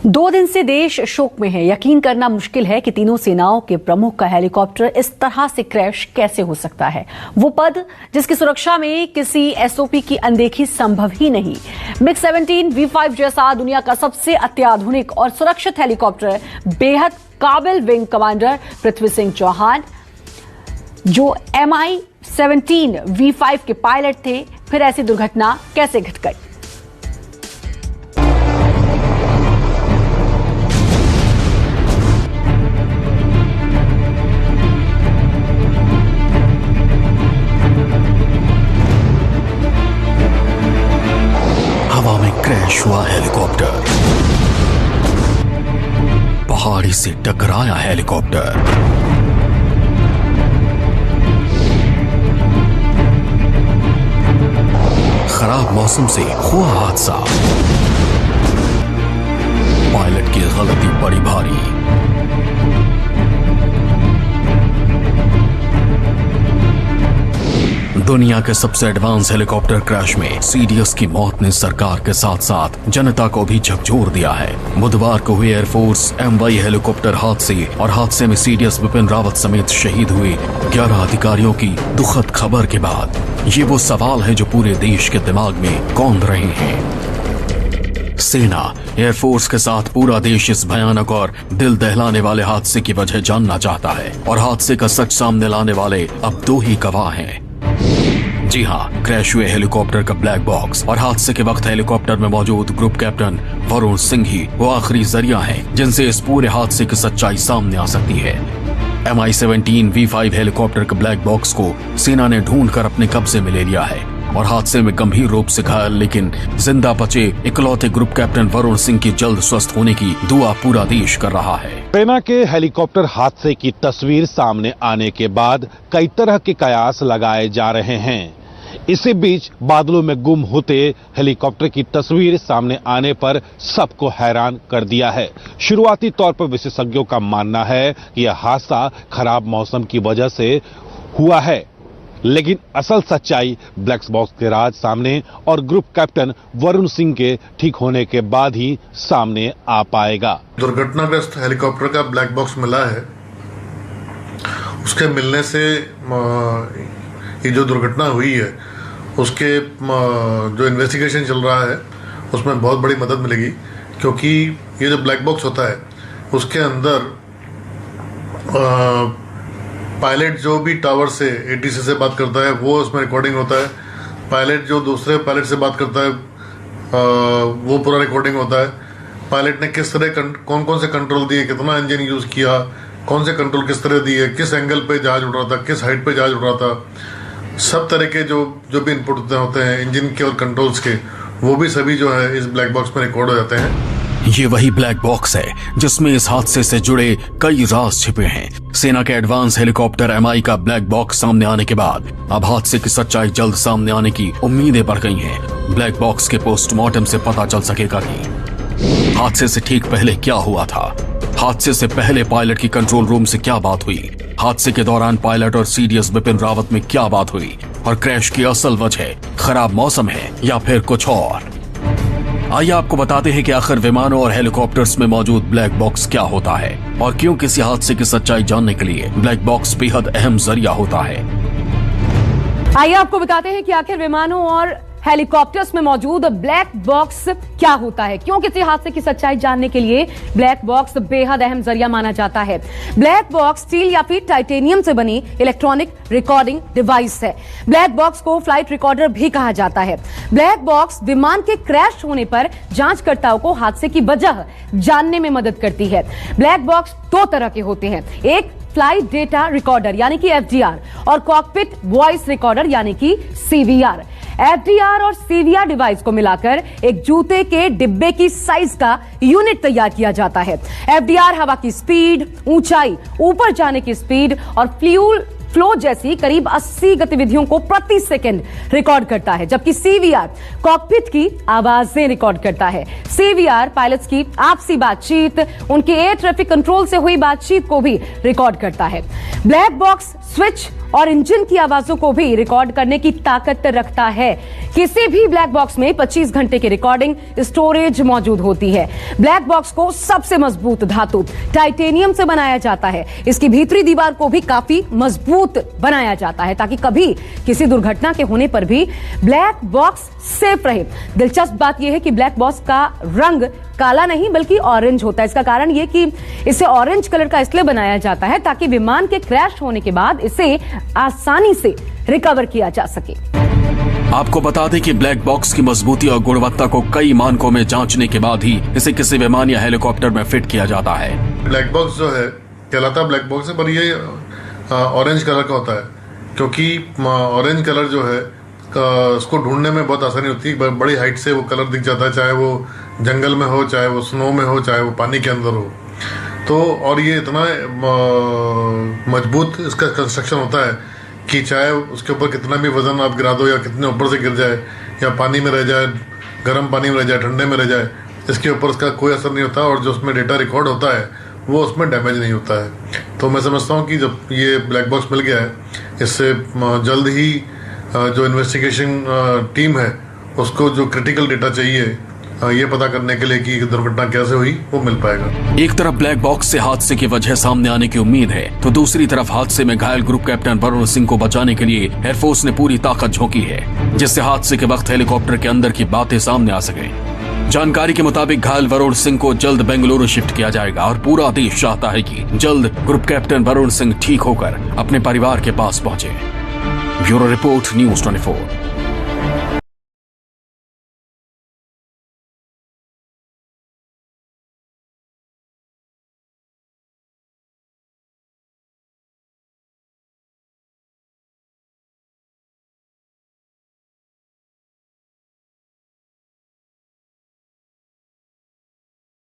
2 दिन से देश शोक में है। यकीन करना मुश्किल है कि तीनों सेनाओं के प्रमुख का हेलीकॉप्टर इस तरह से क्रैश कैसे हो सकता है। वो पद जिसकी सुरक्षा में किसी एसओपी की अनदेखी संभव ही नहीं। MiG-17 V5 जैसा दुनिया का सबसे अत्याधुनिक और सुरक्षित हेलीकॉप्टर बेहद काबिल विंग कमांडर पृथ्वी सिंह चौहान, जो MI-17 V5 के पायलट थे, फिर ऐसी दुर्घटना कैसे घट गई। हवा में क्रैश हुआ हेलीकॉप्टर, पहाड़ी से टकराया हेलीकॉप्टर, खराब मौसम से हुआ हादसा, पायलट की गलती बड़ी भारी। दुनिया के सबसे एडवांस हेलीकॉप्टर क्रैश में सीडीएस की मौत ने सरकार के साथ साथ जनता को भी झकझोर दिया है। बुधवार को हुए एयरफोर्स MY हेलीकॉप्टर हादसे और हादसे में सीडीएस विपिन रावत समेत शहीद हुए 11 अधिकारियों की दुखद खबर के बाद ये वो सवाल है जो पूरे देश के दिमाग में कौंध रहे हैं। सेना, एयरफोर्स के साथ पूरा देश इस भयानक और दिल दहलाने वाले हादसे की वजह जानना चाहता है और हादसे का सच सामने लाने वाले अब 2 ही गवाह हैं। जी हाँ, क्रैश हुए हेलीकॉप्टर का ब्लैक बॉक्स और हादसे के वक्त हेलीकॉप्टर में मौजूद ग्रुप कैप्टन वरुण सिंह ही वो आखिरी जरिया हैं जिनसे इस पूरे हादसे की सच्चाई सामने आ सकती है। MI-17 V5 हेलीकॉप्टर के ब्लैक बॉक्स को सेना ने ढूंढकर अपने कब्जे में ले लिया है और हादसे में गंभीर रूप से घायल लेकिन जिंदा बचे इकलौते ग्रुप कैप्टन वरुण सिंह की जल्द स्वस्थ होने की दुआ पूरा देश कर रहा है। सेना के हेलीकॉप्टर हादसे की तस्वीर सामने आने के बाद कई तरह के कयास लगाए जा रहे हैं। इसी बीच बादलों में गुम होते हेलीकॉप्टर की तस्वीर सामने आने पर सबको हैरान कर दिया है। शुरुआती तौर पर विशेषज्ञों का मानना है कि यह हादसा खराब मौसम की वजह से हुआ है, लेकिन असल सच्चाई ब्लैक बॉक्स के राज सामने और ग्रुप कैप्टन वरुण सिंह के ठीक होने के बाद ही सामने आ पाएगा। दुर्घटनाग्रस्त हेलीकॉप्टर का ब्लैक बॉक्स मिला है, उसके मिलने से ये जो दुर्घटना हुई है उसके जो इन्वेस्टिगेशन चल रहा है उसमें बहुत बड़ी मदद मिलेगी, क्योंकि ये जो ब्लैक बॉक्स होता है उसके अंदर पायलट जो भी टावर से ATC से बात करता है वो उसमें रिकॉर्डिंग होता है। पायलट जो दूसरे पायलट से बात करता है वो पूरा रिकॉर्डिंग होता है। पायलट ने किस तरह कौन कौन से कंट्रोल दिए, कितना इंजन यूज़ किया, कौन से कंट्रोल किस तरह दिए, किस एंगल पे जहाज उड़ रहा था, किस हाइट पे जहाज उड़ रहा था, सब तरह के जो भी इनपुट होते हैं इंजन के और कंट्रोल्स के, वो भी सभी जो है इस ब्लैक बॉक्स में रिकॉर्ड हो जाते हैं। ये वही ब्लैक बॉक्स है जिसमें इस हादसे से जुड़े कई राज छिपे हैं। सेना के एडवांस हेलीकॉप्टर MI का ब्लैक बॉक्स सामने आने के बाद अब हादसे की सच्चाई जल्द सामने आने की उम्मीदें बढ़ गई हैं। ब्लैक बॉक्स के पोस्टमार्टम से पता चल सकेगा कि हादसे से ठीक पहले क्या हुआ था, हादसे से पहले पायलट की कंट्रोल रूम से क्या बात हुई, हादसे के दौरान पायलट और सीडीएस विपिन रावत में क्या बात हुई और क्रैश की असल वजह खराब मौसम है या फिर कुछ और। आइए आपको बताते हैं कि आखिर विमानों और हेलीकॉप्टर्स में मौजूद ब्लैक बॉक्स क्या होता है और क्यों किसी हादसे की सच्चाई जानने के लिए ब्लैक बॉक्स बेहद अहम जरिया होता है। आइए आपको बताते हैं कि आखिर विमानों और हेलीकॉप्टर्स में मौजूद ब्लैक बॉक्स क्या होता है, क्यों किसी हादसे की सच्चाई जानने के लिए ब्लैक बॉक्स बेहद अहम जरिया माना जाता है। ब्लैक बॉक्स स्टील या फिर टाइटेनियम से बनी इलेक्ट्रॉनिक रिकॉर्डिंग डिवाइस है। ब्लैक बॉक्स को फ्लाइट रिकॉर्डर भी कहा जाता है। ब्लैक बॉक्स विमान के क्रैश होने पर जांचकर्ताओं को हादसे की वजह जानने में मदद करती है। ब्लैक बॉक्स 2 तरह के होते हैं, एक फ्लाइट डेटा रिकॉर्डर यानी कि FDR और कॉकपिट वॉइस रिकॉर्डर यानी कि CVR। FDR और CVR डिवाइस को मिलाकर एक जूते के डिब्बे की साइज का यूनिट तैयार किया जाता है। FDR हवा की स्पीड, ऊंचाई, ऊपर जाने की स्पीड और फ्यूल फ्लो जैसी करीब 80 गतिविधियों को प्रति सेकंड रिकॉर्ड करता है, जबकि CVR कॉकपिट की आवाजें रिकॉर्ड करता है। CVR पायलट्स की आपसी बातचीत, उनके एयर ट्रैफिक कंट्रोल से हुई बातचीत को भी रिकॉर्ड करता है। ब्लैक बॉक्स स्विच और इंजन की आवाजों को भी रिकॉर्ड करने की ताकत रखता है। किसी भी ब्लैक बॉक्स में 25 घंटे की रिकॉर्डिंग स्टोरेज मौजूद होती है। ब्लैक बॉक्स को सबसे मजबूत धातु टाइटेनियम से बनाया जाता है। इसकी भीतरी दीवार को भी काफी मजबूत बनाया जाता है ताकि कभी किसी दुर्घटना के होने पर भी ब्लैक बॉक्स सेफ रहे। दिलचस्प बात यह है कि ब्लैक बॉक्स का रंग काला नहीं बल्कि ऑरेंज होता है। इसका कारण यह कि इसे ऑरेंज कलर का इसलिए बनाया जाता है ताकि विमान के क्रैश होने के बाद इसे आसानी से रिकवर किया जा सके। आपको बता दें कि ब्लैक बॉक्स की मजबूती और गुणवत्ता को कई मानकों में जांचने के बाद ही इसे किसी विमान या हेलीकॉप्टर में फिट किया जाता है। ब्लैक बॉक्स जो है कहलाता ब्लैक बॉक्स है, पर ये ऑरेंज कलर का होता है क्योंकि ऑरेंज कलर जो है उसको ढूंढने में बहुत आसानी होती है। बड़ी हाइट से वो कलर दिख जाता है, चाहे वो जंगल में हो, चाहे वो स्नो में हो, चाहे वो पानी के अंदर हो। तो और ये इतना मजबूत इसका कंस्ट्रक्शन होता है कि चाहे उसके ऊपर कितना भी वजन आप गिरा दो या कितने ऊपर से गिर जाए या पानी में रह जाए, गर्म पानी में रह जाए, ठंडे में रह जाए, इसके ऊपर उसका कोई असर नहीं होता और जो उसमें डेटा रिकॉर्ड होता है वो उसमें डैमेज नहीं होता है। तो मैं समझता हूँ कि जब ये ब्लैक बॉक्स मिल गया है, इससे जल्द ही जो इन्वेस्टिगेशन टीम है उसको जो क्रिटिकल डेटा चाहिए ये पता करने के लिए कि दुर्घटना कैसे हुई वो मिल पाएगा। एक तरफ ब्लैक बॉक्स से हादसे की वजह सामने आने की उम्मीद है तो दूसरी तरफ हादसे में घायल ग्रुप कैप्टन वरुण सिंह को बचाने के लिए एयरफोर्स ने पूरी ताकत झोंकी है जिससे हादसे के वक्त हेलीकॉप्टर के अंदर की बातें सामने आ सके। जानकारी के मुताबिक घायल वरुण सिंह को जल्द बेंगलुरु शिफ्ट किया जाएगा और पूरा देश चाहता है कि जल्द ग्रुप कैप्टन वरुण सिंह ठीक होकर अपने परिवार के पास पहुंचे। Bureau report, news 24।